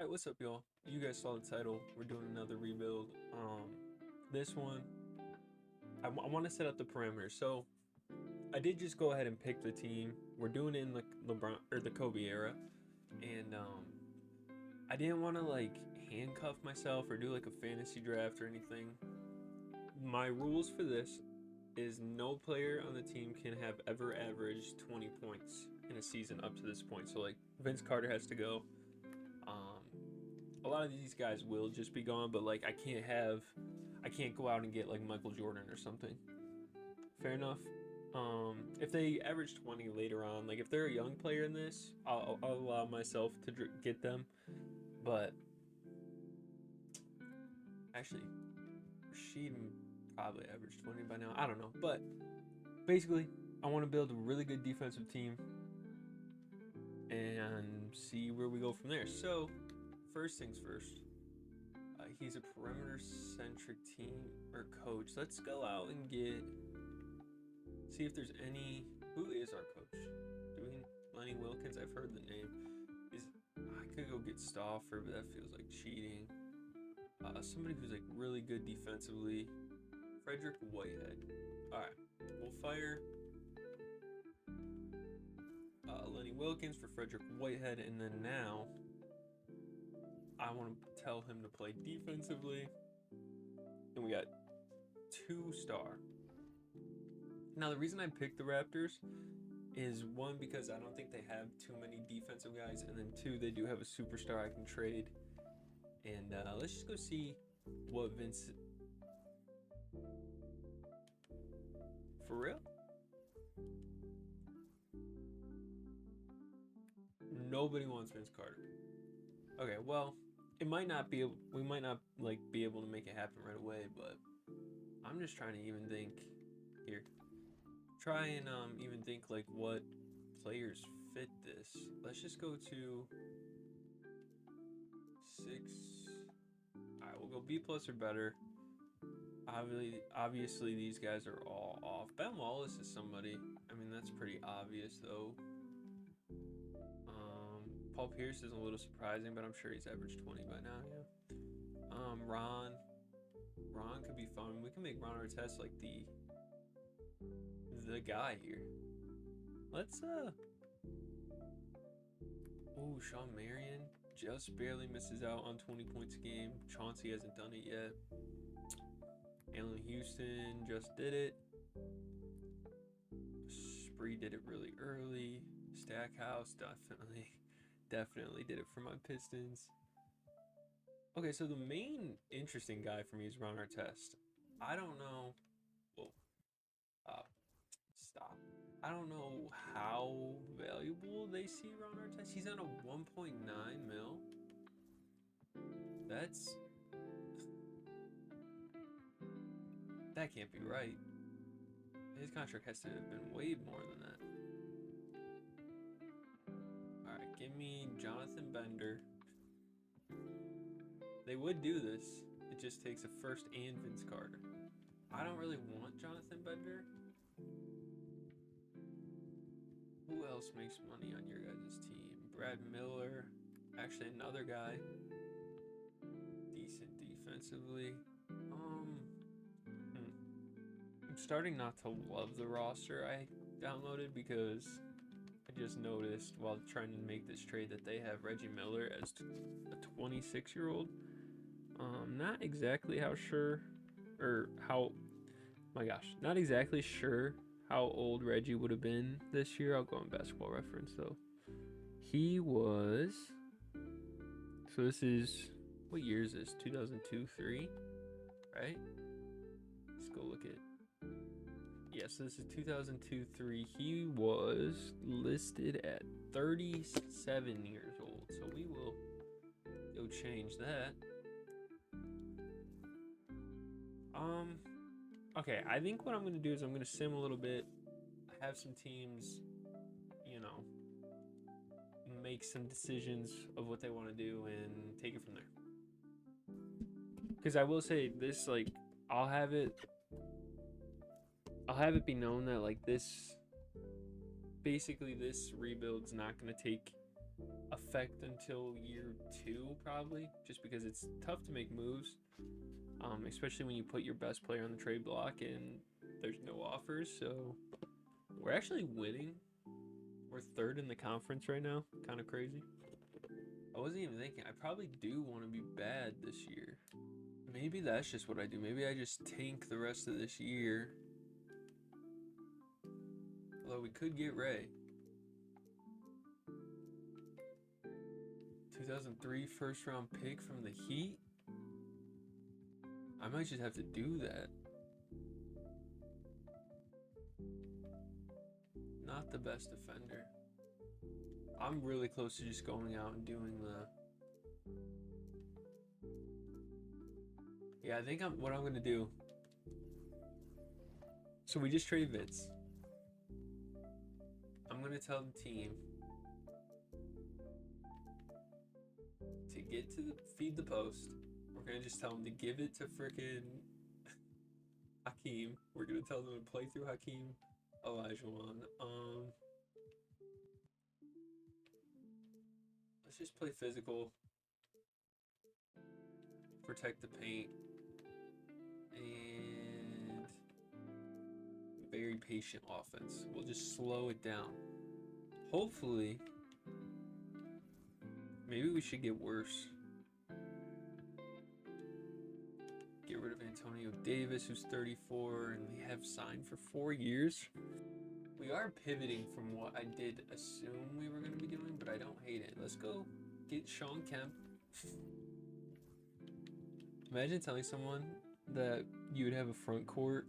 Alright, what's up, y'all? You guys saw the title. We're doing another rebuild. This one, I want to set up the parameters. So I did just go ahead and pick the team. We're doing it in the LeBron or the Kobe era, and I didn't want to like handcuff myself or do like a fantasy draft or anything. My rules for this is no player on the team can have ever averaged 20 points in a season up to this point. So like Vince Carter has to go. A lot of these guys will just be gone, but like I can't go out and get like Michael Jordan or something. Fair enough. If they average 20 later on, like if they're a young player in this, I'll allow myself to get them. But actually, Rasheed probably averaged 20 by now. I don't know, but basically, I want to build a really good defensive team and see where we go from there. So, first things first. He's a perimeter-centric team or coach. Let's go out and see if there's any. Who is our coach? Lenny Wilkins? I've heard the name. I could go get Stauffer, but that feels like cheating. Somebody who's like really good defensively. Frederick Whitehead. All right, we'll fire Lenny Wilkins for Frederick Whitehead, and then now I want to tell him to play defensively. And we got 2-star. Now, the reason I picked the Raptors is one, because I don't think they have too many defensive guys, and then two, they do have a superstar I can trade. And let's just go see what Vince. For real? Nobody wants Vince Carter. Okay, well, it might not be. We might not like be able to make it happen right away, but I'm just trying to even think here. Try and even think like what players fit this. Let's just go to 6. All right, we'll go B plus or better. Obviously, these guys are all off. Ben Wallace is somebody. I mean, that's pretty obvious though. Paul Pierce is a little surprising, but I'm sure he's averaged 20 by now. Yeah. Ron could be fun. We can make Ron Artest like the guy here. Let's Sean Marion just barely misses out on 20 points a game. Chauncey hasn't done it yet. Allen Houston just did it. Spree did it really early. Stackhouse definitely did it for my Pistons. Okay, so the main interesting guy for me is Ron Artest. I don't know. Whoa. Stop. I don't know how valuable they see Ron Artest. He's on a 1.9 mil. That can't be right. His contract has to have been way more than that. All right, give me Jonathan Bender. They would do this. It just takes a first and Vince Carter. I don't really want Jonathan Bender. Who else makes money on your guys' team? Brad Miller. Actually, another guy. Decent defensively. I'm starting not to love the roster I downloaded because I just noticed while trying to make this trade that they have Reggie Miller as a 26-year-old. Not exactly how sure, or how, my gosh, not exactly sure how old Reggie would have been this year. I'll go on Basketball Reference though. He was, so this is, what year is this? 2002-3, right? Let's go look at, yes, this is 2002-3. He was listed at 37 years old, so we will go change that. Okay, I think what I'm going to do is I'm going to sim a little bit. Have some teams, make some decisions of what they want to do and take it from there. Because I will say this, like, I'll have it be known that like this rebuild's not going to take affect until year 2 probably, just because it's tough to make moves, especially when you put your best player on the trade block and there's no offers. So we're actually winning. We're third in the conference right now. Kind of crazy. I wasn't even thinking. I probably do want to be bad this year. Maybe that's just what I do. Maybe I just tank the rest of this year. Although we could get Ray. 2003 first round pick from the Heat. I might just have to do that. Not the best defender. I'm really close to just going out and doing the... Yeah, I think what I'm gonna do. So we just traded Vince. I'm gonna tell the team to get to feed the post. We're gonna just tell them to give it to frickin' Hakeem. We're gonna tell them to play through Hakeem Olajuwon. Let's just play physical, protect the paint, and very patient offense. We'll just slow it down. Hopefully, maybe we should get worse. Get rid of Antonio Davis, who's 34, and we have signed for 4 years. We are pivoting from what I did assume we were going to be doing, but I don't hate it. Let's go get Sean Kemp. Imagine telling someone that you would have a front court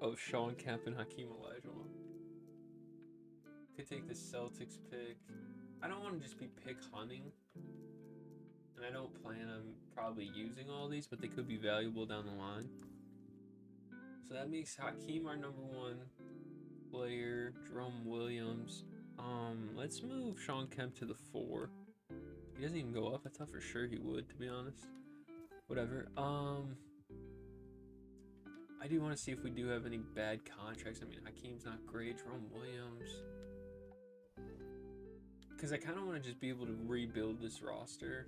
of Sean Kemp and Hakeem Olajuwon. Could take the Celtics pick. I don't want to just be pick hunting. And I don't plan on probably using all these, but they could be valuable down the line. So that makes Hakeem our number 1 player. Jerome Williams. Let's move Sean Kemp to the 4. He doesn't even go up. I thought for sure he would, to be honest. Whatever. I do want to see if we do have any bad contracts. I mean, Hakeem's not great. Jerome Williams. Because I kind of want to just be able to rebuild this roster.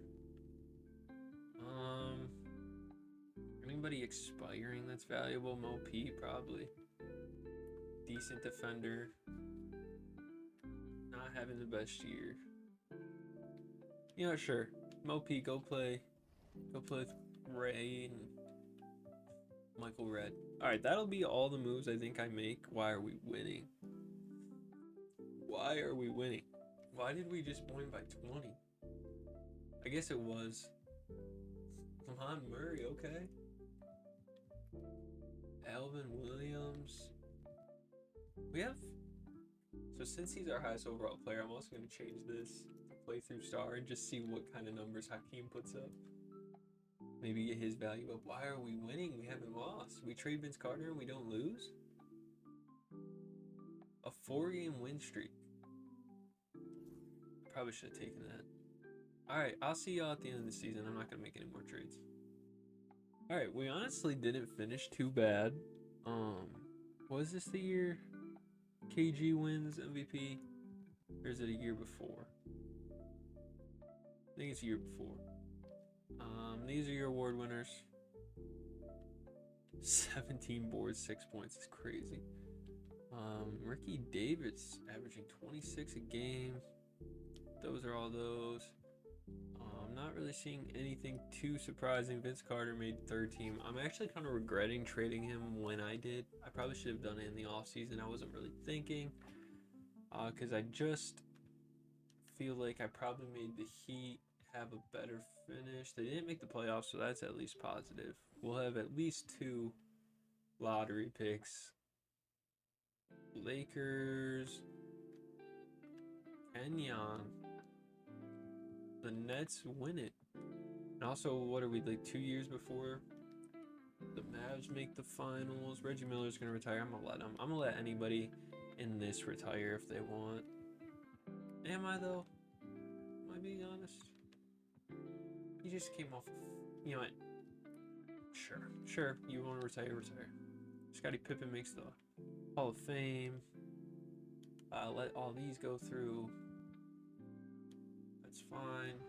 Anybody expiring that's valuable? Mo P, probably. Decent defender. Not having the best year. You know, sure. Mo P, go play with Ray and Michael Redd. Alright, that'll be all the moves I think I make. Why are we winning? Why are we winning? Why did we just win by 20? I guess it was Lamont Murray, okay. Alvin Williams. We have... So since he's our highest overall player, I'm also going to change this to playthrough star and just see what kind of numbers Hakeem puts up. Maybe get his value up. Why are we winning? We haven't lost. We trade Vince Carter and we don't lose? A 4-game win streak. Probably should have taken that. Alright, I'll see y'all at the end of the season. I'm not going to make any more trades. Alright, we honestly didn't finish too bad. Was this the year KG wins MVP? Or is it a year before? I think it's a year before. These are your award winners. 17 boards, 6 points. It's crazy. Ricky Davis averaging 26 a game. Those are all those. I'm not really seeing anything too surprising. Vince Carter made 3rd team. I'm actually kind of regretting trading him when I did. I probably should have done it in the offseason. I wasn't really thinking. Because I just feel like I probably made the Heat have a better finish. They didn't make the playoffs, so that's at least positive. We'll have at least 2 lottery picks. Lakers. Kenyon. The Nets win it. And also, what are we, like 2 years before the Mavs make the finals? Reggie Miller's going to retire. I'm going to let him. I'm going to let anybody in this retire if they want. Am I, though? Am I being honest? He just came off of... You know what? Sure. You want to retire, retire. Scottie Pippen makes the Hall of Fame. Let all these go through. fine.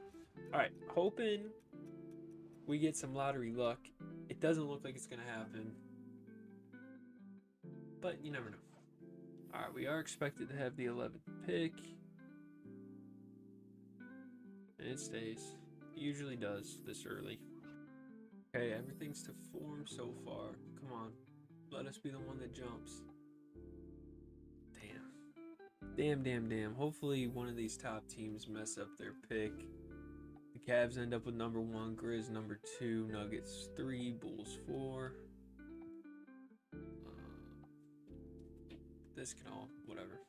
All right, hoping we get some lottery luck. It doesn't look like it's gonna happen, but you never know. All right, we are expected to have the 11th pick, and it stays. It usually does this early. Okay, everything's to form so far. Come on, let us be the one that jumps. Damn. Hopefully one of these top teams mess up their pick. The Cavs end up with number 1, Grizz number 2, Nuggets 3, Bulls 4. This can all, whatever.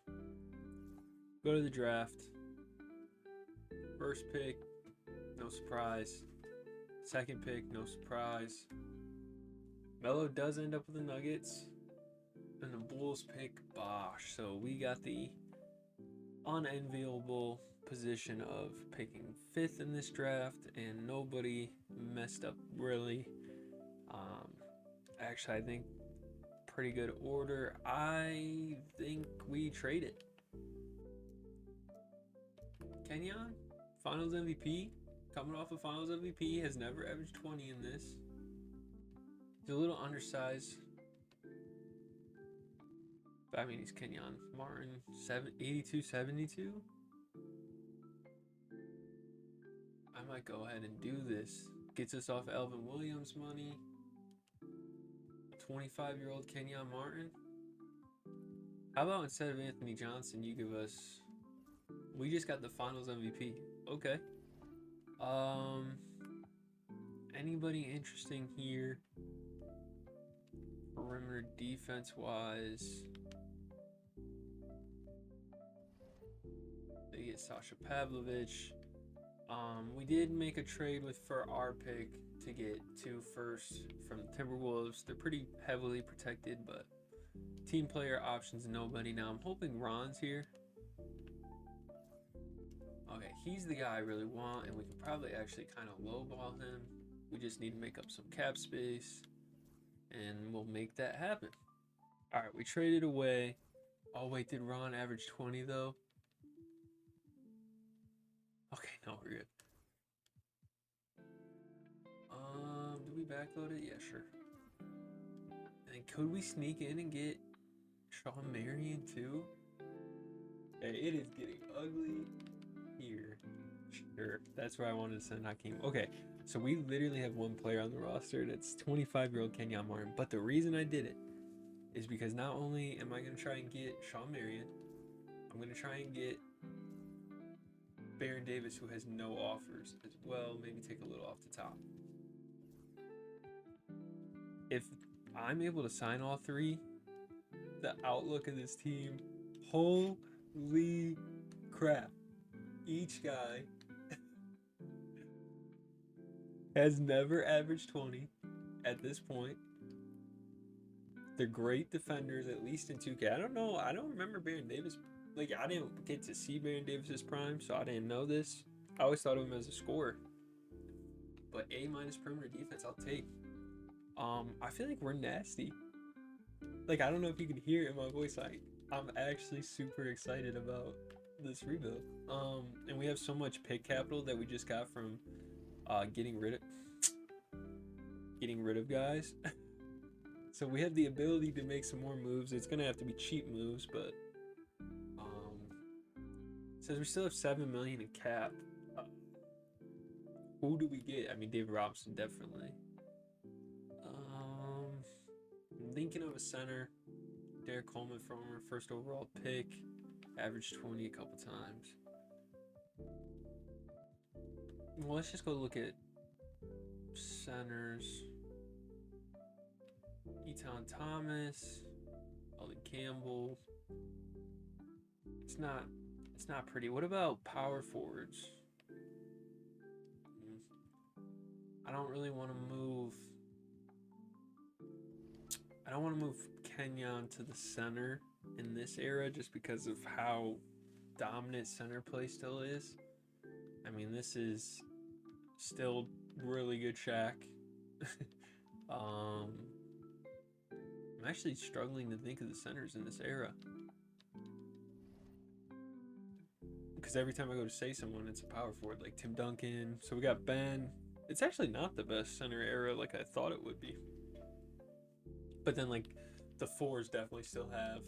Go to the draft. First pick, no surprise. Second pick, no surprise. Melo does end up with the Nuggets. And the Bulls pick Bosh. So we got the unenviable position of picking 5th in this draft, and nobody messed up really. Actually, I think pretty good order. I think we trade it. Kenyon, Finals MVP, coming off of Finals MVP, has never averaged 20 in this. He's a little undersized. I mean, he's Kenyon Martin, 82-72. I might go ahead and do this. Gets us off Alvin Williams money. 25-year-old Kenyon Martin. How about instead of Anthony Johnson, you give us... We just got the Finals MVP. Okay. Anybody interesting here? Perimeter defense-wise... They get Sasha Pavlovich. We did make a trade for our pick to get 2 firsts from the Timberwolves. They're pretty heavily protected, but team player options, nobody. Now I'm hoping Ron's here. Okay, he's the guy I really want, and we can probably actually kind of lowball him. We just need to make up some cap space, and we'll make that happen. All right, we traded away. Oh wait, did Ron average 20 though? Okay, no, we're good. Do we backload it? Yeah, sure. And could we sneak in and get Sean Marion too? Hey, it is getting ugly here. Sure, that's where I wanted to send Hakeem. Okay, so we literally have one player on the roster that's 25-year-old Kenyon Martin. But the reason I did it is because not only am I going to try and get Sean Marion, I'm going to try and get Baron Davis, who has no offers as well. Maybe take a little off the top. If I'm able to sign all 3, the outlook of this team, holy crap. Each guy has never averaged 20 at this point. They're great defenders, at least in 2K. I don't know. I don't remember Baron Davis. Like, I didn't get to see Baron Davis's prime, so I didn't know this. I always thought of him as a scorer. But A- perimeter defense, I'll take. I feel like we're nasty. Like, I don't know if you can hear it in my voice. Like, I'm actually super excited about this rebuild. And we have so much pick capital that we just got from getting rid of guys. So we have the ability to make some more moves. It's gonna have to be cheap moves, but it says we still have $7 million in cap. Who do we get? I mean, David Robinson definitely. I'm thinking of a center. Derek Coleman from our first overall pick, averaged 20 a couple times. Well, let's just go look at centers. Eton Thomas, Ollie Campbell. It's not pretty. What about power forwards? I don't really want to move. I don't want to move Kenyon to the center in this era just because of how dominant center play still is. I mean, this is still really good Shaq. I'm actually struggling to think of the centers in this era. because every time I go to say someone, it's a power forward, like Tim Duncan. So we got Ben. It's actually not the best center era like I thought it would be. But then, like, the fours definitely still have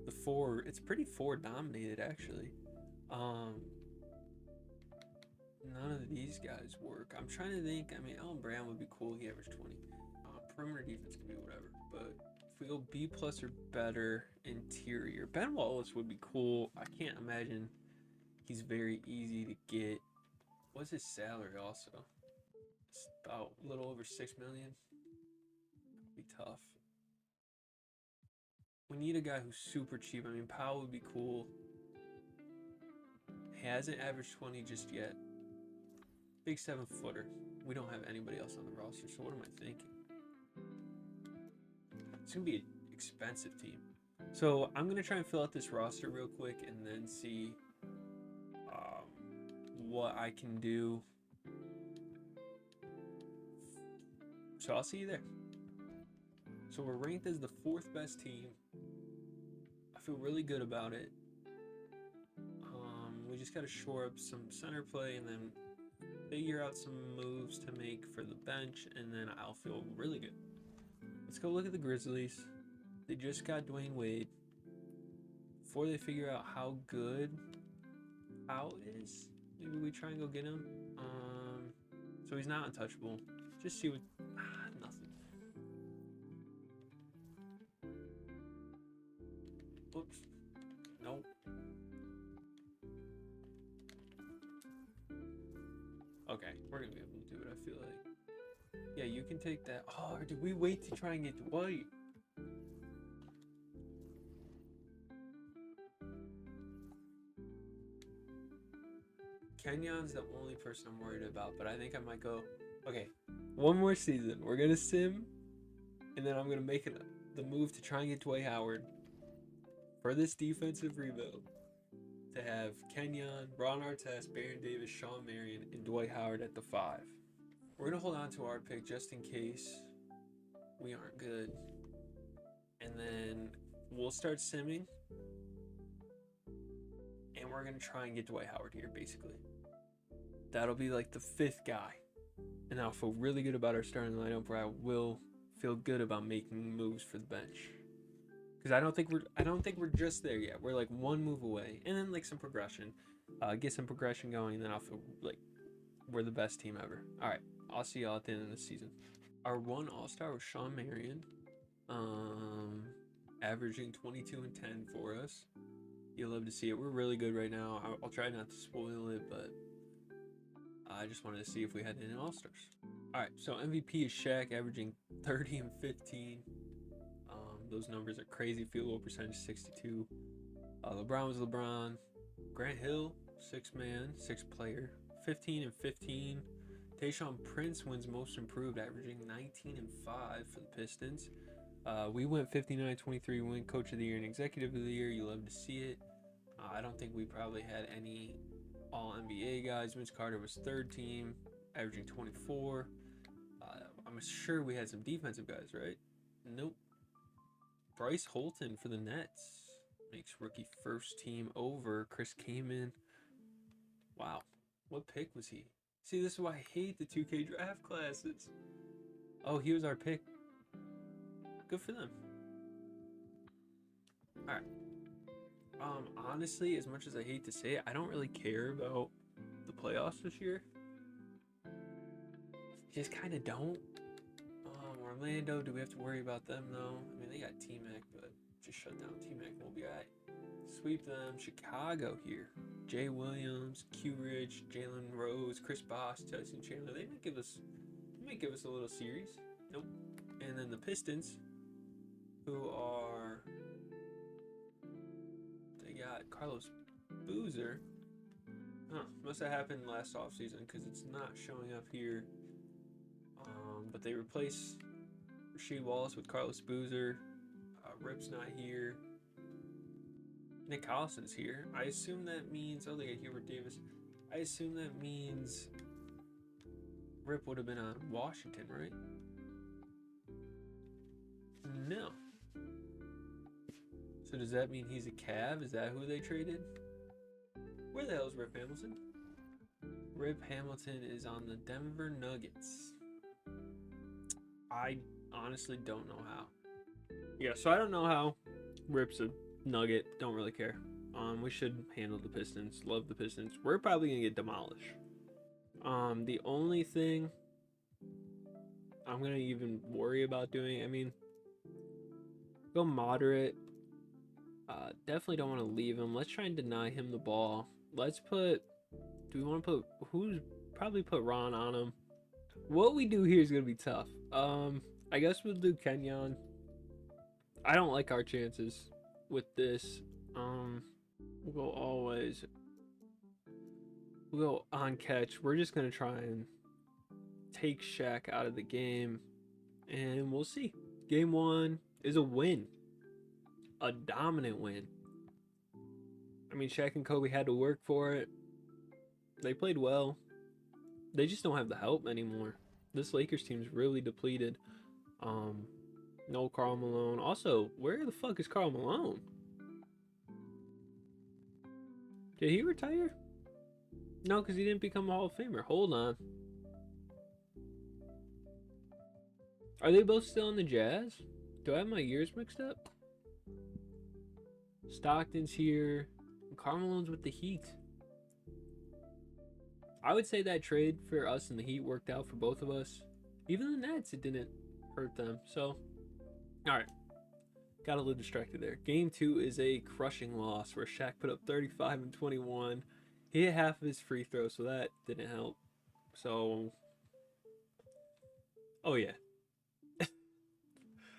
the four. It's pretty four dominated, actually. None of these guys work. I'm trying to think. I mean, Elton Brand would be cool. He averaged 20. Perimeter defense could be whatever. But if we go B plus or better, interior, Ben Wallace would be cool. I can't imagine he's very easy to get. What's his salary also? It's about a little over $6 million. Be tough. We need a guy who's super cheap. I mean, Powell would be cool. He hasn't averaged 20 just yet. Big 7-footer. We don't have anybody else on the roster, so what am I thinking? It's going to be an expensive team. So I'm going to try and fill out this roster real quick and then see what I can do. So I'll see you there. So we're ranked as the 4th best team. I feel really good about it. We just got to shore up some center play and then figure out some moves to make for the bench, and then I'll feel really good. Let's go look at the Grizzlies. They just got Dwayne Wade. Before they figure out how good Powell is, maybe we try and go get him. So he's not untouchable. Just see what... nothing. Whoops. Nope. Okay, we're going to be able to do it, I feel like. Yeah, you can take that. Oh, did we wait to try and get Dwight? Kenyon's the only person I'm worried about, but I think I might go, okay, one more season. We're going to sim, and then I'm going to make the move to try and get Dwight Howard for this defensive rebuild. To have Kenyon, Ron Artest, Baron Davis, Sean Marion, and Dwight Howard at the 5. We're going to hold on to our pick just in case we aren't good. And then we'll start simming. And we're going to try and get Dwight Howard here, basically. That'll be like the 5th guy. And I'll feel really good about our starting lineup, where I will feel good about making moves for the bench. Because I don't think we're just there yet. We're like one move away, and then like some progression, get some progression going, and then I'll feel like we're the best team ever. All right, I'll see y'all at the end of the season. Our one All-Star was Sean Marion, averaging 22 and 10 for us. You'll love to see it. We're really good right now. I'll try not to spoil it, but I just wanted to see if we had any All-Stars. All right, so MVP is Shaq, averaging 30 and 15. Those numbers are crazy. Field goal percentage 62. LeBron was LeBron. Grant Hill, 6-man, 6-player, 15 and 15. Tayshaun Prince wins most improved, averaging 19 and 5 for the Pistons. We went 59-23, win coach of the year and executive of the year. You love to see it. I don't think we probably had any all NBA guys. Vince Carter was 3rd team, averaging 24. I'm sure we had some defensive guys, right? Nope. Bryce Holton for the Nets makes rookie 1st team over Chris Kaman. Wow. What pick was he? See, this is why I hate the 2K draft classes. Oh, he was our pick. Good for them. All right. Honestly, as much as I hate to say it, I don't really care about the playoffs this year. Just kind of don't. Orlando, do we have to worry about them though? I mean, they got T-Mac, but just shut down T-Mac. We'll be all right. Sweep them. Chicago here. Jay Williams, Q Rich, Jalen Rose, Chris Bosh, Tyson Chandler. They might give us a little series. Nope. And then the Pistons, who are, they got Carlos Boozer. Must have happened last offseason because it's not showing up here. But they replace Rasheed Wallace with Carlos Boozer. Rip's not here. Nick Collison's here. I assume that means, oh, they got Hubert Davis. I assume that means Rip would have been on Washington, right? No. So does that mean he's a Cav? Is that who they traded? Where the hell is Rip Hamilton? Rip Hamilton is on the Denver Nuggets. I honestly don't know how. Yeah, so I don't know how. Rip's a Nugget. Don't really care. We should handle the Pistons. Love the Pistons. We're probably gonna get demolished. The only thing I'm gonna even worry about doing, I mean, go moderate. Definitely don't want to leave him. Let's try and deny him the ball. Let's put. Do we want to put who's probably put Ron on him? What we do here is gonna be tough. I guess we'll do Kenyon. I don't like our chances with this. We'll go always. We'll go on catch. We're just gonna try and take Shaq out of the game, and we'll see. Game 1 is a win, a dominant win. I mean, Shaq and Kobe had to work for it. They played well. They just don't have the help anymore. This Lakers team's really depleted. No Karl Malone. Also, where the fuck is Karl Malone? Did he retire? No, because he didn't become a Hall of Famer. Hold on. Are they both still in the Jazz? Do I have my years mixed up? Stockton's here. Karl Malone's with the Heat. I would say that trade for us and the Heat worked out for both of us. Even the Nets, it didn't hurt them. So, alright. Got a little distracted there. Game 2 is a crushing loss where Shaq put up 35 and 21. He hit half of his free throw, so that didn't help. So, oh yeah.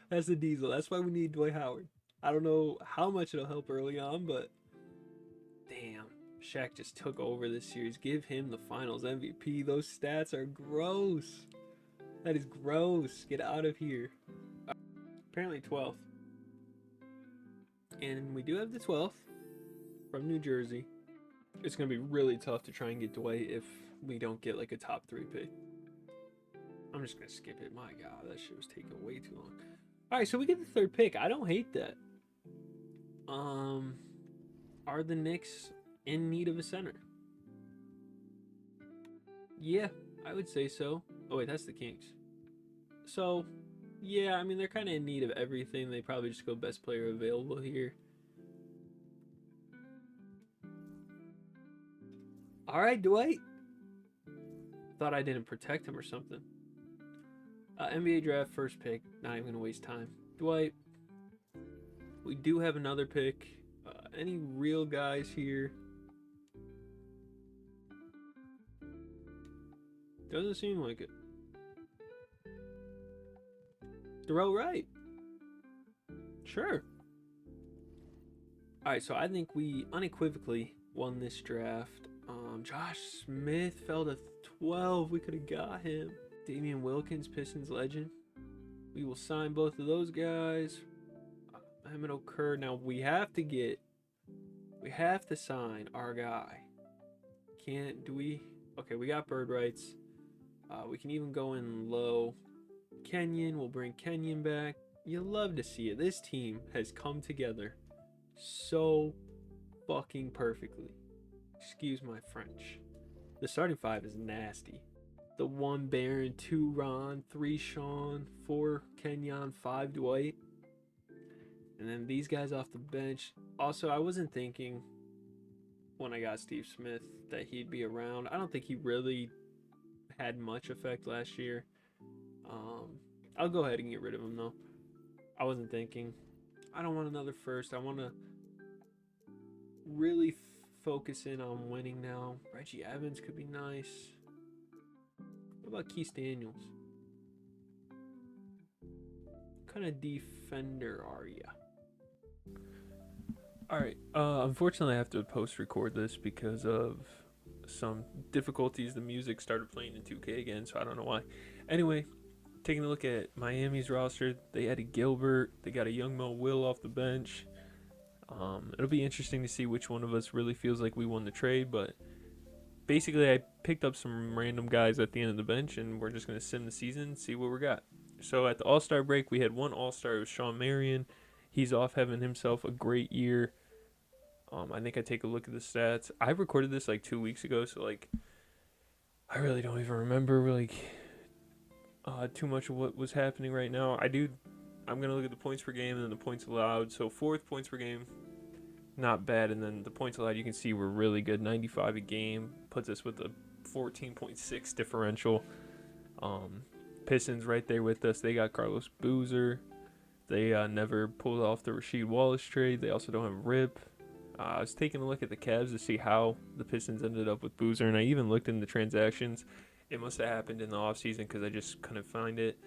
That's the diesel. That's why we need Dwight Howard. I don't know how much it'll help early on, but damn. Shaq just took over this series. Give him the finals MVP. Those stats are gross. That is gross. Get out of here. Apparently 12th. And we do have the 12th from New Jersey. It's going to be really tough to try and get Dwight if we don't get like a top 3 pick. I'm just going to skip it. My God, that shit was taking way too long. All right, so we get the 3rd pick. I don't hate that. Are the Knicks in need of a center? Yeah, I would say so. Oh wait, that's the Kings. So, yeah, I mean, they're kind of in need of everything. They probably just go best player available here. All right, Dwight. Thought I didn't protect him or something. NBA draft, 1st pick. Not even going to waste time. Dwight. We do have another pick. Any real guys here? Doesn't seem like it. Darrell Wright. Sure. All right, so I think we unequivocally won this draft. Josh Smith fell to 12. We could have got him. Damian Wilkins, Pistons legend. We will sign both of those guys. Emmett Okur. Now we have to sign our guy. Okay, we got bird rights. We can even go in low. Kenyon, we'll bring Kenyon back. You love to see it. This team has come together so fucking perfectly. Excuse my French. The starting 5 is nasty. The 1 Baron, 2 Ron, 3 Sean, 4 Kenyon, 5 Dwight. And then these guys off the bench. Also, I wasn't thinking when I got Steve Smith that he'd be around. I don't think he really had much effect last year. I'll go ahead and get rid of him though. I wasn't thinking. I don't want another first. I want to really focus in on winning now. Reggie Evans could be nice. What about Keith Daniels? What kind of defender are you? Alright, unfortunately I have to post-record this because of some difficulties. The music started playing in 2K again, so I don't know why. Anyway, taking a look at Miami's roster, they added Gilbert. They got a young Mo Will off the bench. It'll be interesting to see which one of us really feels like we won the trade, but basically I picked up some random guys at the end of the bench, and we're just going to sim the season and see what we got. So at the All-Star break, we had one All-Star. It was Sean Marion. He's off having himself a great year. I think I take a look at the stats. I recorded this like 2 weeks ago, so like I really don't even remember like too much of what was happening right now. I'm gonna look at the points per game and then the points allowed. So fourth points per game, not bad, and then the points allowed you can see were really good. 95 a game puts us with a 14.6 differential. Pistons right there with us. They got Carlos Boozer. They never pulled off the Rasheed Wallace trade. They also don't have Rip. I was taking a look at the Cavs to see how the Pistons ended up with Boozer, and I even looked into transactions. It must have happened in the offseason because I just couldn't find it.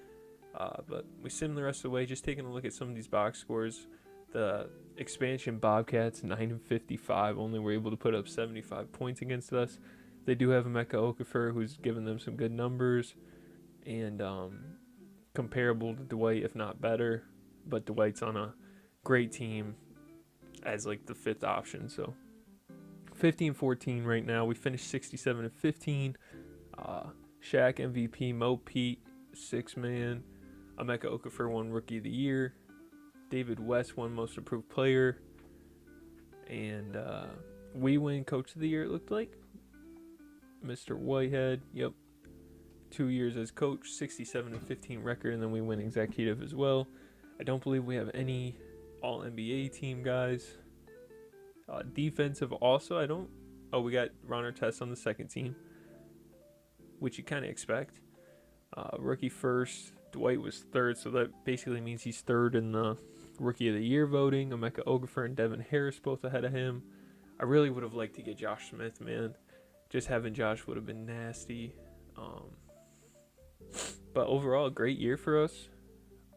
But we simmed the rest of the way, just taking a look at some of these box scores. The expansion Bobcats, 9-55, only were able to put up 75 points against us. They do have Emeka Okafor, who's given them some good numbers, and comparable to Dwight, if not better. But Dwight's on a great team as like the fifth option. So 15-14 right now. We finished 67-15. Shaq MVP, Mo Pete, 6-man. Emeka Okafor won Rookie of the Year. David West won Most Improved Player. And we win Coach of the Year, it looked like. Mr. Whitehead, yep. 2 years as coach, 67-15 record, and then we win executive as well. I don't believe we have any All-NBA team guys. Defensive also, we got Ron Artest on the second team, which you kind of expect. Rookie first, Dwight was third, so that basically means he's third in the Rookie of the Year voting. Emeka Okafor and Devin Harris both ahead of him. I really would have liked to get Josh Smith, man. Just having Josh would have been nasty. But overall, a great year for us.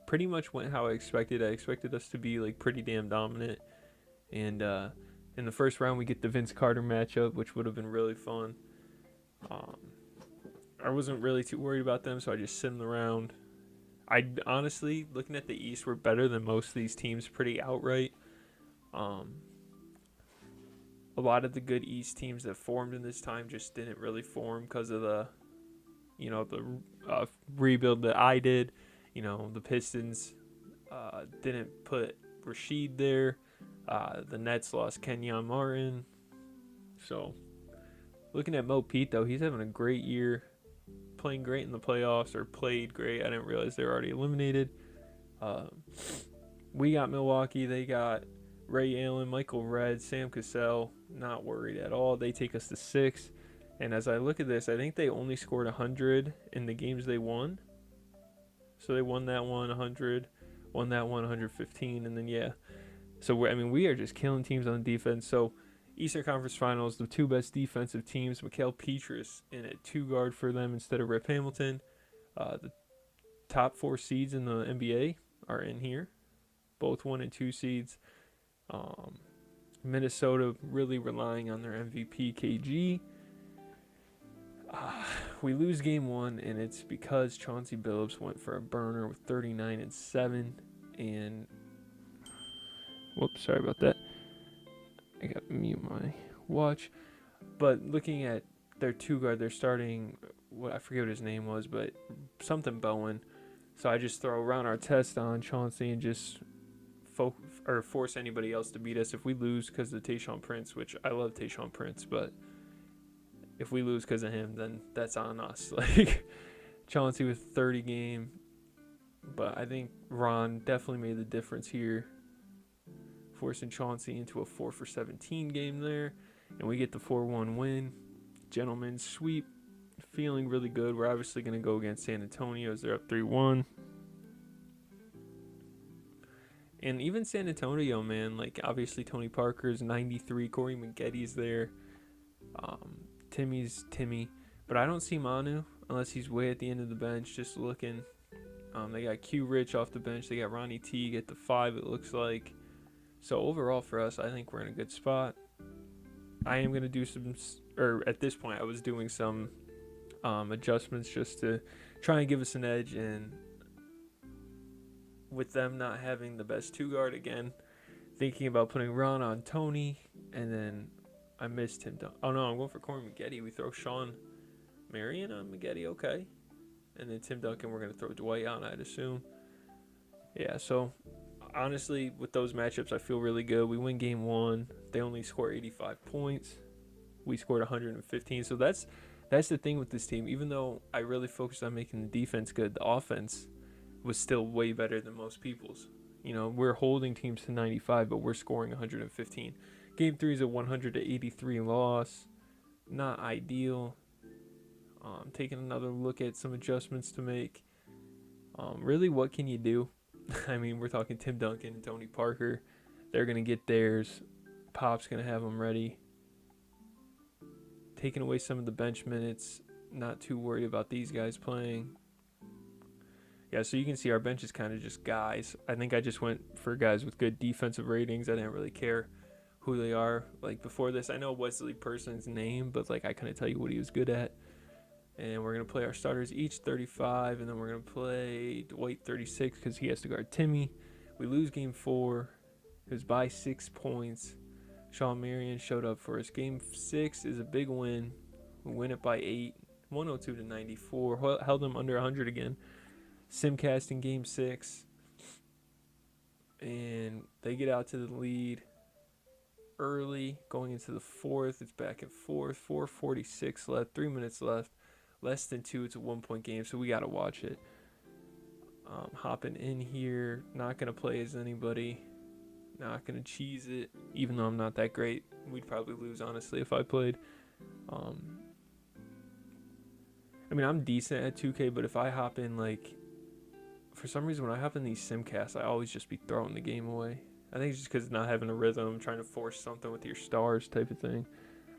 Pretty much went how I expected. I expected us to be like pretty damn dominant. And in the first round, we get the Vince Carter matchup, which would have been really fun. I wasn't really too worried about them, so I just simmed around. I honestly, looking at the East, we're better than most of these teams pretty outright. A lot of the good East teams that formed in this time just didn't really form because of the rebuild that I did. The Pistons didn't put Rasheed there. The Nets lost Kenyon Martin. So, looking at Mo Pete, though, he's having a great year. Playing great in the playoffs, or played great. I didn't realize they were already eliminated. We got Milwaukee. They got Ray Allen, Michael Redd, Sam Cassell. Not worried at all. They take us to 6. And as I look at this, I think they only scored 100 in the games they won. So they won that one 100, won that one 115, and then yeah. So we are just killing teams on defense. So Eastern Conference Finals, the two best defensive teams, Mikael Pietrus in at 2 guard for them instead of Rip Hamilton. The top 4 seeds in the NBA are in here, both 1 and 2 seeds. Minnesota really relying on their MVP KG. We lose game 1, and it's because Chauncey Billups went for a burner with 39 and 7. And whoops, sorry about that. I got to mute my watch. But looking at their 2 guard, they're starting, I forget what his name was, but something Bowen. So I just throw Ron Artest on Chauncey and just force anybody else to beat us if we lose because of Tayshaun Prince, which I love Tayshaun Prince, but if we lose because of him, then that's on us. Like, Chauncey with 30 game, but I think Ron definitely made the difference here, forcing Chauncey into a 4-for-17 game there, and we get the 4-1 win. Gentlemen's sweep, feeling really good. We're obviously going to go against San Antonio as they're up 3-1. And even San Antonio, man, like obviously Tony Parker's 93, Corey Maggetti's there. Timmy's Timmy, but I don't see Manu unless he's way at the end of the bench just looking. They got Q Rich off the bench. They got Ronnie Teague at the 5, it looks like. So overall for us, I think we're in a good spot. I am going to do at this point, I was doing some adjustments just to try and give us an edge. And with them not having the best 2 guard again, thinking about putting Ron on Tony, and then I missed him. Oh no, I'm going for Corey Maggetti. We throw Sean Marion on Maggetti, okay. And then Tim Duncan, we're going to throw Dwight on, I'd assume. Yeah, so honestly, with those matchups, I feel really good. We win game 1. They only score 85 points. We scored 115. So that's the thing with this team. Even though I really focused on making the defense good, the offense was still way better than most people's. We're holding teams to 95, but we're scoring 115. Game 3 is a 100-83 loss. Not ideal. Taking another look at some adjustments to make. Really, what can you do? I mean, we're talking Tim Duncan and Tony Parker. They're going to get theirs. Pop's going to have them ready. Taking away some of the bench minutes. Not too worried about these guys playing. Yeah, so you can see our bench is kind of just guys. I think I just went for guys with good defensive ratings. I didn't really care who they are. Like, before this, I know Wesley Person's name, but, like, I couldn't tell you what he was good at. And we're going to play our starters each 35, and then we're going to play Dwight 36 because he has to guard Timmy. We lose game 4. It was by 6 points. Sean Marion showed up for us. Game 6 is a big win. We win it by 8, 102-94. Held them under 100 again. Simcast in game 6. And they get out to the lead early. Going into the 4th, it's back and forth. 4:46 left, 3 minutes left. Less than 2, it's a 1-point game, so we got to watch it. Hopping in here, not going to play as anybody. Not going to cheese it, even though I'm not that great. We'd probably lose, honestly, if I played. I mean, I'm decent at 2K, but if I hop in, like, for some reason, when I hop in these simcasts, I always just be throwing the game away. I think it's just because not having a rhythm, trying to force something with your stars type of thing.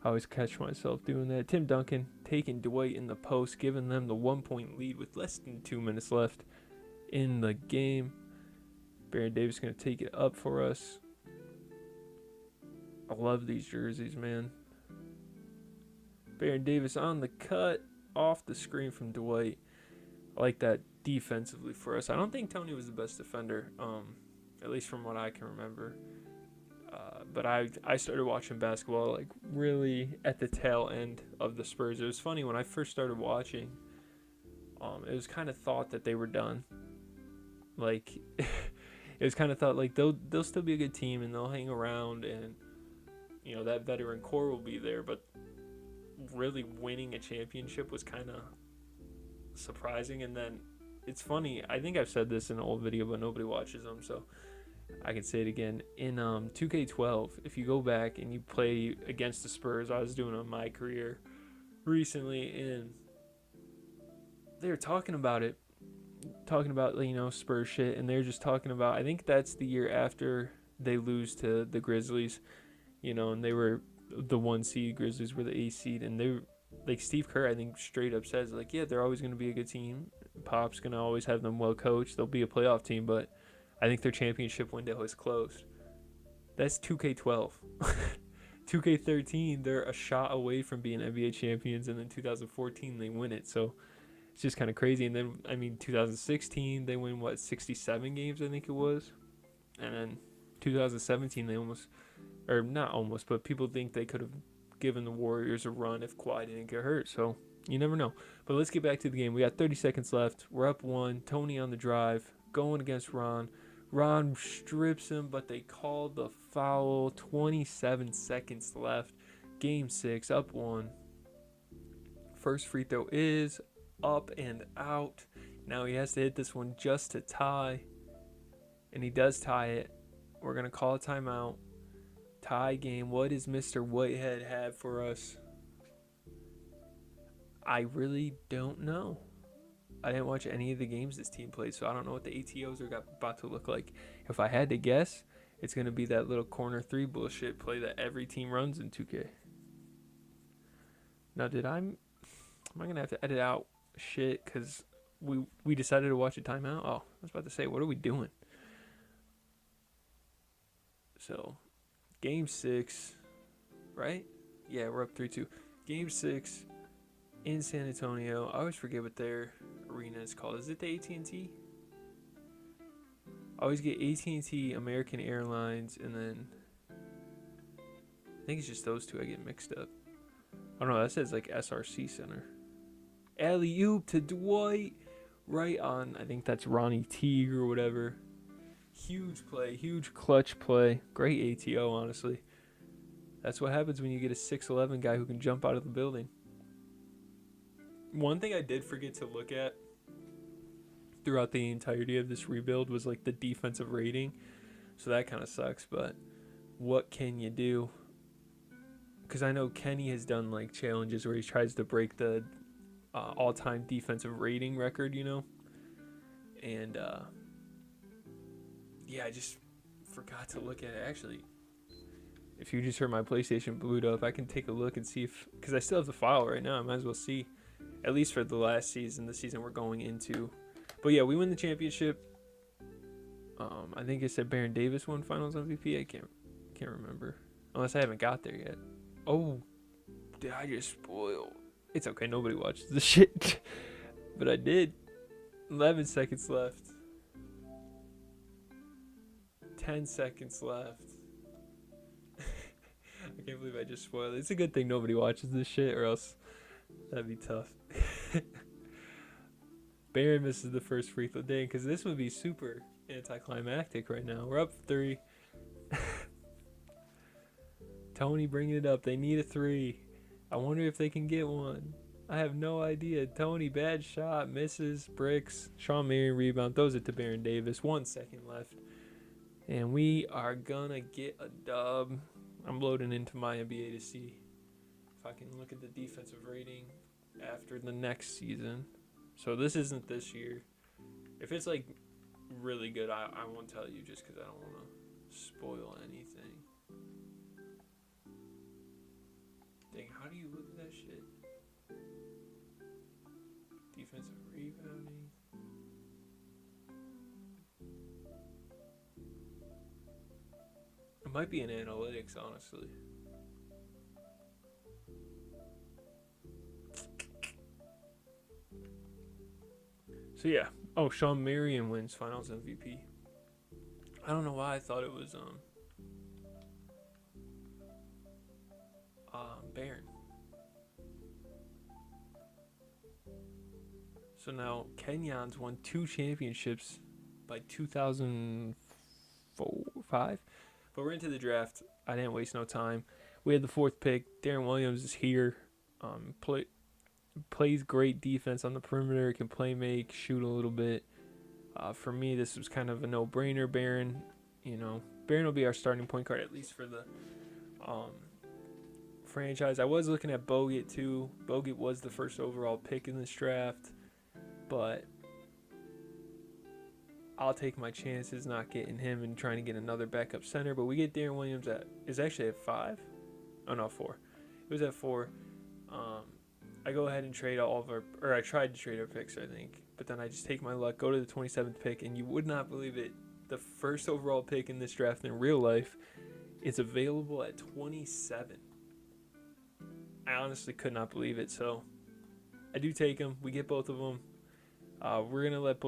I always catch myself doing that. Tim Duncan taking Dwight in the post, giving them the 1-point lead with less than 2 minutes left in the game. Baron Davis going to take it up for us. I love these jerseys, man. Baron Davis on the cut, off the screen from Dwight. I like that defensively for us. I don't think Tony was the best defender, at least from what I can remember. But I started watching basketball like really at the tail end of the Spurs. It was funny when I first started watching. It was kind of thought that they were done. Like it was kind of thought like they'll still be a good team and they'll hang around and that veteran core will be there. But really winning a championship was kind of surprising. And then it's funny. I think I've said this in an old video, but nobody watches them, so I can say it again. In 2K12, if you go back and you play against the Spurs, I was doing it on my career recently, and they were talking about Spurs shit, and they're just talking about, I think that's the year after they lose to the Grizzlies, and they were the 1 seed, Grizzlies were the 8 seed, and they, like, Steve Kerr, I think, straight up says, like, yeah, they're always going to be a good team. Pop's going to always have them well coached. They'll be a playoff team, but I think their championship window is closed. That's 2K12. 2K13, they're a shot away from being NBA champions, and then 2014, they win it. So it's just kind of crazy. And then, 2016, they win, 67 games, I think it was. And then 2017, they not almost, but people think they could have given the Warriors a run if Kawhi didn't get hurt. So you never know. But let's get back to the game. We got 30 seconds left. We're up 1. Tony on the drive, going against Ron. Ron strips him, but they called the foul. 27 seconds left. Game 6, up 1. First free throw is up and out. Now he has to hit this one just to tie. And he does tie it. We're going to call a timeout. Tie game. What does Mr. Whitehead have for us? I really don't know. I didn't watch any of the games this team played, so I don't know what the ATOs are about to look like. If I had to guess, it's going to be that little corner 3 bullshit play that every team runs in 2K. Now, am I going to have to edit out shit because we decided to watch a timeout? Oh, I was about to say, what are we doing? So, game 6, right? Yeah, we're up 3-2. Game 6 in San Antonio. I always forget what their arena is called. Is it the AT&T? I always get AT&T, American Airlines, and then I think it's just those two I get mixed up. Oh no, that says like SRC Center. Alley-oop to Dwight. Right on, I think that's Ronnie Teague or whatever. Huge play, huge clutch play. Great ATO, honestly. That's what happens when you get a 6'11" guy who can jump out of the building. One thing I did forget to look at throughout the entirety of this rebuild was like the defensive rating. So that kind of sucks, but what can you do? Because I know Kenny has done like challenges where he tries to break the all-time defensive rating record, you know? And yeah, I just forgot to look at it. Actually, if you just heard my PlayStation boot up, I can take a look and see if, because I still have the file right now, I might as well see, at least for the last season, the season we're going into. But yeah, we win the championship. I think it said Baron Davis won Finals MVP. I can't remember, unless I haven't got there yet. Oh, did I just spoil? It's okay, nobody watches the shit, but I did. 11 seconds left. 10 seconds left. I can't believe I just spoiled it. It's a good thing nobody watches this shit, or else that'd be tough. Barry misses the first free throw. Dang, because this would be super anticlimactic right now. We're up 3. Tony bringing it up. They need a 3. I wonder if they can get one. I have no idea. Tony, bad shot. Misses. Bricks. Sean Marion rebound. Throws it to Baron Davis. 1 second left. And we are gonna get a dub. I'm loading into my NBA to see if I can look at the defensive rating after the next season. So this isn't this year. If it's like really good, I won't tell you just because I don't want to spoil anything. Dang, how do you look at that shit? Defensive rebounding. It might be in analytics, honestly. So yeah. Oh, Sean Marion wins Finals MVP. I don't know why I thought it was Barron. So now Kenyon's won 2 championships by 2005. But we're into the draft. I didn't waste no time. We had the 4th pick. Darren Williams is here. Plays great defense on the perimeter. Can play make, shoot a little bit. For me, this was kind of a no-brainer. Barron, Barron will be our starting point guard at least for the franchise. I was looking at Bogut too. Bogut was the first overall pick in this draft, but I'll take my chances not getting him and trying to get another backup center. But we get Darren Williams is actually at 5. Oh no, 4. It was at 4. I go ahead and trade I tried to trade our picks, I think. But then I just take my luck, go to the 27th pick, and you would not believe it. The first overall pick in this draft in real life is available at 27. I honestly could not believe it. So I do take them. We get both of them. We're going to let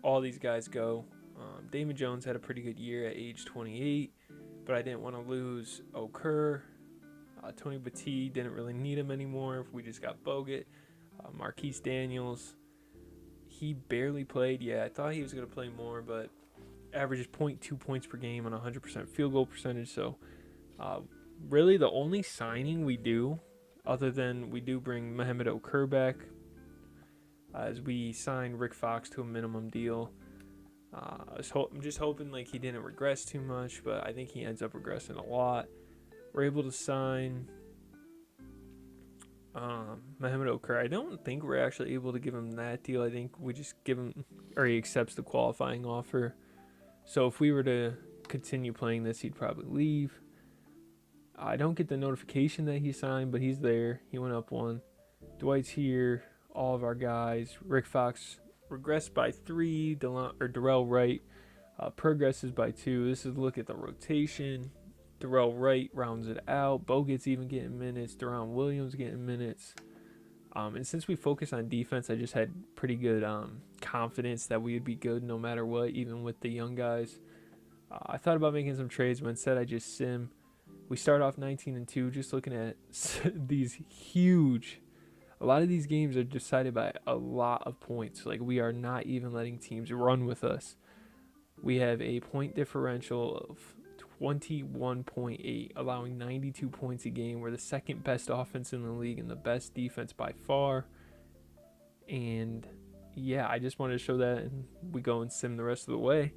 all these guys go. Damon Jones had a pretty good year at age 28, but I didn't want to lose Okur. Tony Battie, didn't really need him anymore. We just got Bogut. Marquise Daniels, he barely played. Yeah, I thought he was going to play more, but averages 0.2 points per game on 100% field goal percentage. So really the only signing we do, other than we do bring Mohamed Okur back, as we sign Rick Fox to a minimum deal. I'm just hoping like he didn't regress too much, but I think he ends up regressing a lot. We're able to sign Mohamed Okur. I don't think we're actually able to give him that deal. I think we just give him, or he accepts the qualifying offer. So if we were to continue playing this, he'd probably leave. I don't get the notification that he signed, but he's there. He went up 1. Dwight's here. All of our guys. Rick Fox regressed by 3. Darrell Wright progresses by 2. This is a look at the rotation. Darrell Wright rounds it out. Bogut's even getting minutes. Deron Williams getting minutes. And since we focus on defense, I just had pretty good confidence that we would be good no matter what, even with the young guys. I thought about making some trades, but instead I just sim. We start off 19-2, just looking at these huge. A lot of these games are decided by a lot of points. Like, we are not even letting teams run with us. We have a point differential of 21.8, allowing 92 points a game. We're the second best offense in the league and the best defense by far. And yeah, I just wanted to show that, and we go and sim the rest of the way.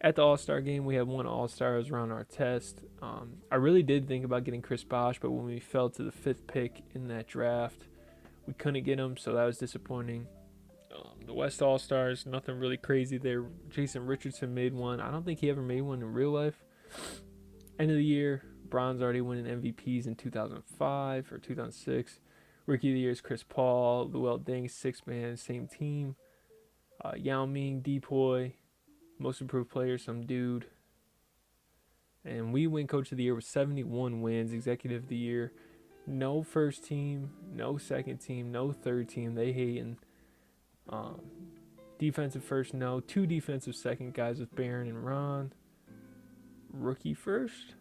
At the All-Star game, we had one All-Star. It was around our test. I really did think about getting Chris Bosh, but when we fell to the 5th pick in that draft, we couldn't get him, so that was disappointing. The West All-Stars, nothing really crazy there. Jason Richardson made one. I don't think he ever made one in real life. End of the year, Bron's already winning MVPs in 2005 or 2006. Rookie of the year is Chris Paul. Luol Deng, 6-man, same team. Yao Ming, Depoy, most improved player, some dude. And we win coach of the year with 71 wins. Executive of the year, no first team, no second team, no third team. They hating. Defensive first, no. 2 defensive second guys with Barron and Ron. Rookie first,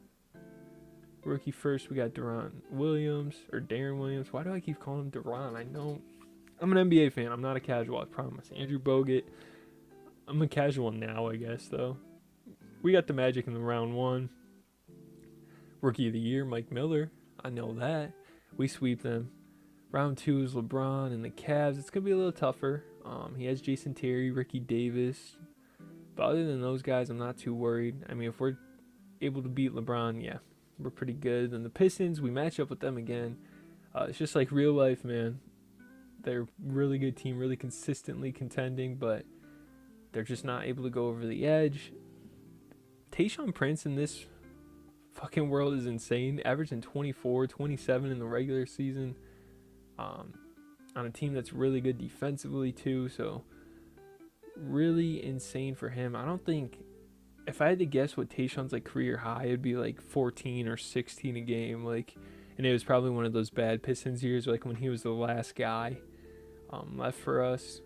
we got Darren Williams. Why do I keep calling him Darren? I know I'm an NBA fan. I'm not a casual, I promise. Andrew Bogut. I'm a casual now, I guess, though. We got the Magic in the round 1. Rookie of the year, Mike Miller. I know that. We sweep them. Round 2 is LeBron and the Cavs. It's going to be a little tougher. He has Jason Terry, Ricky Davis. But other than those guys, I'm not too worried. I mean, if we're able to beat LeBron, yeah, we're pretty good. And the Pistons, we match up with them again. It's just like real life, man. They're a really good team, really consistently contending, but they're just not able to go over the edge. Tayshaun Prince in this fucking world is insane. Averaging 24, 27 in the regular season. On a team that's really good defensively too, so really insane for him. I don't think, if I had to guess what Tayshaun's like career high, it'd be like 14 or 16 a game. Like, and it was probably one of those bad Pistons years, like when he was the last guy left for us.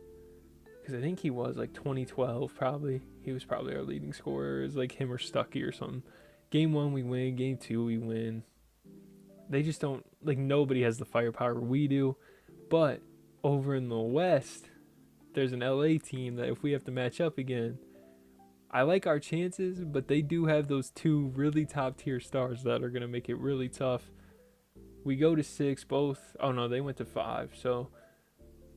Because I think he was like 2012 probably. He was probably our leading scorer. It was like him or Stuckey or something. Game 1 we win. Game 2 we win. They just don't, like, nobody has the firepower we do. But over in the West, there's an LA team that if we have to match up again, I like our chances, but they do have those 2 really top tier stars that are going to make it really tough. We go to 6, both. Oh no, they went to 5. So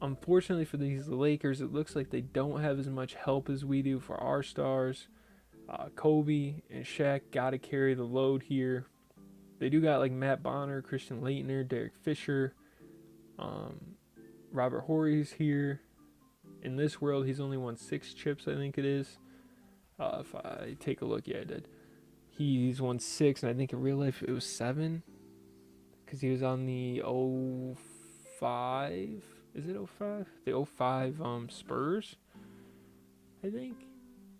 unfortunately for these Lakers, it looks like they don't have as much help as we do for our stars. Kobe and Shaq got to carry the load here. They do got like Matt Bonner, Christian Laettner, Derek Fisher, Robert Horry's here. In this world, he's only won 6 chips, I think it is. If I take a look, yeah, I did. He's won 6, and I think in real life it was 7. Because he was on the 05. Is it 05? The 05 Spurs, I think.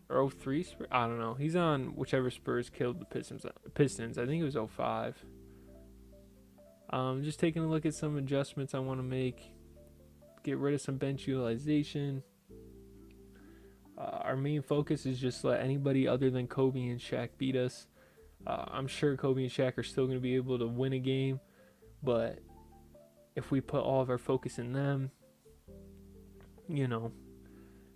Or 03 Spurs? I don't know. He's on whichever Spurs killed the Pistons. I think it was 05. Just taking a look at some adjustments I want to make. Get rid of some bench utilization. Our main focus is just let anybody other than Kobe and Shaq beat us. I'm sure Kobe and Shaq are still going to be able to win a game, but if we put all of our focus in them, you know,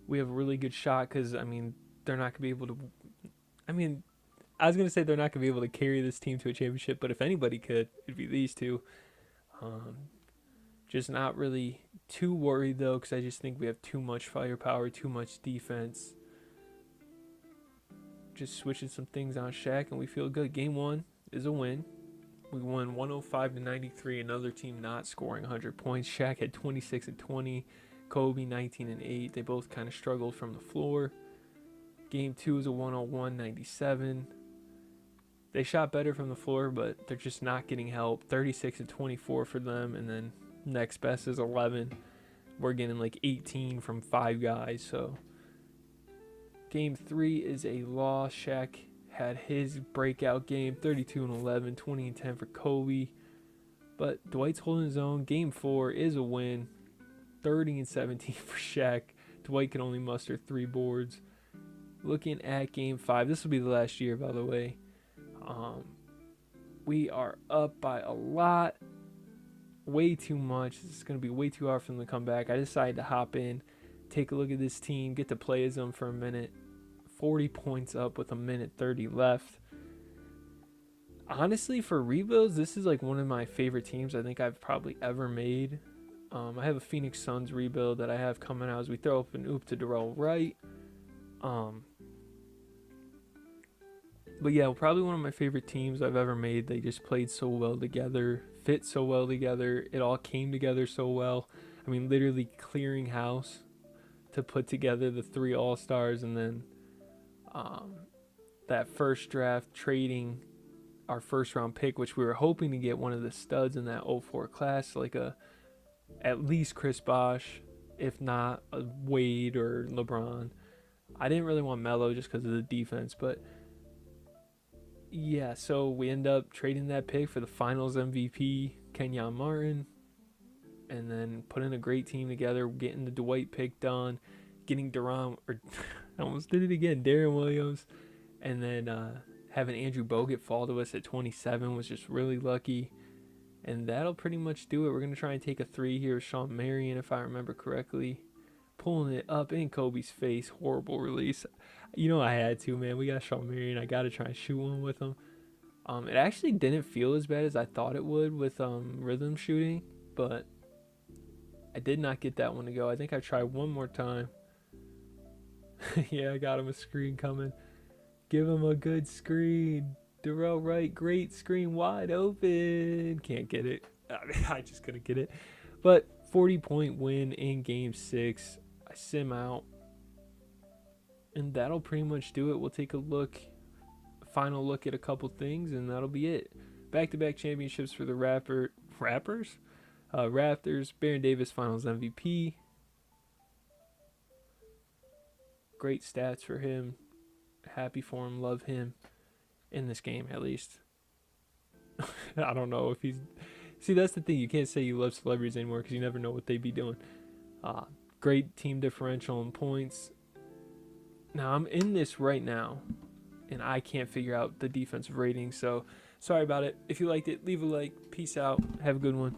we have a really good shot because, I mean, they're not going to be able to... I mean, I was going to say they're not going to be able to carry this team to a championship, but if anybody could, it'd be these 2. Just not really too worried, though, because I just think we have too much firepower, too much defense. Just switching some things on Shaq, and we feel good. Game 1 is a win. We won 105-93. Another team not scoring 100 points. Shaq had 26 and 20. Kobe 19 and 8. They both kind of struggled from the floor. Game 2 is a 101-97. They shot better from the floor, but they're just not getting help. 36 and 24 for them, and then next best is 11. We're getting like 18 from 5 guys. So game 3 is a loss. Shaq had his breakout game, 32 and 11, 20 and 10 for Kobe. But Dwight's holding his own. Game 4 is a win, 30 and 17 for Shaq. Dwight can only muster 3 boards. Looking at game 5, this will be the last year, by the way. We are up by a lot. Way too much. This is going to be way too hard for them to come back. I decided to hop in, take a look at this team, get to play as them for a minute. 40 points up with a minute 30 left. Honestly, for rebuilds, this is like one of my favorite teams I think I've probably ever made. I have a Phoenix Suns rebuild that I have coming out as we throw up an oop to Darrell Wright. Um, but yeah, probably one of my favorite teams I've ever made. They just played so well together, fit so well together. It all came together so well. I mean, literally clearing house to put together the 3 All-Stars, and then um, that first draft trading our first round pick, which we were hoping to get one of the studs in that '04 class, like a at least Chris Bosh, if not a Wade or LeBron. I didn't really want Melo just because of the defense, but yeah, so we end up trading that pick for the Finals MVP, Kenyon Martin, and then putting a great team together, getting the Dwight pick done, getting I almost did it again, Darren Williams, and then having Andrew Bogut fall to us at 27 was just really lucky. And that'll pretty much do it. We're going to try and take a 3 here with Sean Marion, if I remember correctly. Pulling it up in Kobe's face. Horrible release. You know I had to, man. We got Sean Marion. I got to try and shoot one with him. It actually didn't feel as bad as I thought it would with rhythm shooting, but I did not get that one to go. I think I tried one more time. Yeah, I got him a screen coming. Give him a good screen. Darrell Wright, great screen, wide open. Can't get it. I just couldn't get it. But 40-point win in Game 6. I sim out. And that'll pretty much do it. We'll take a final look at a couple things, and that'll be it. Back-to-back championships for the Raptors. Baron Davis Finals MVP. Great stats for him. Happy for him. Love him. In this game, at least. I don't know if he's... See, that's the thing. You can't say you love celebrities anymore because you never know what they be doing. Great team differential in points. Now, I'm in this right now, and I can't figure out the defensive rating, so sorry about it. If you liked it, leave a like. Peace out. Have a good one.